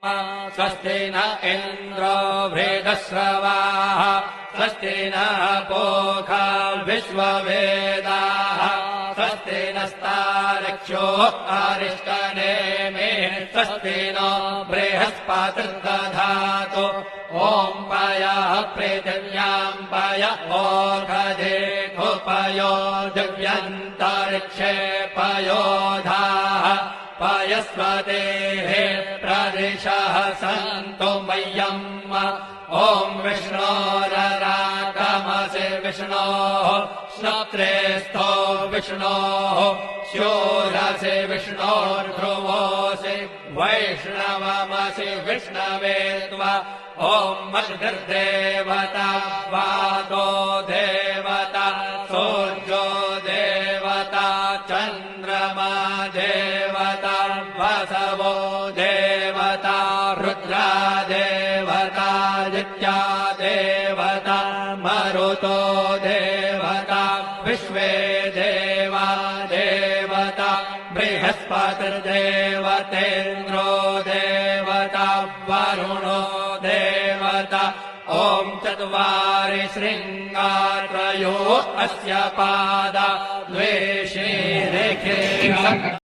स्वस्ति न इन्द्रो वृद्धश्रवाः स्वस्ति न पूषा विश्ववेदाः स्वस्ति नस्तार्क्ष्यो अरिष्टनेमिः स्वस्ति नो बृहस्पतिर्दधातु ॐ पयः पृथिव्यां पय ओषधेषु पयो दिव्यन्तरिक्षे पयोधाः पयस्वतेः प्रदिशः सन्तु मह्यम् ॐ विष्णोररागमसि विष्णोः श्रोत्रेस्थो विष्णोः शूरसि विष्णोर्ध्रुवोऽसि वैष्णवमसि विष्णवे त्वा ॐ अग्निर्देवता वातो देवता सूर्यो देवता चन्द्रमा देवता वसवो देवता रुद्रा देवता नित्या देवता मरुतो देवता विश्वे देवा देवता बृहस्पतिर्देवतेन्द्रो देवता वरुणो देवता ॐ चत्वारि शृङ्गात्रयो अस्य पादा द्वे शीर्षे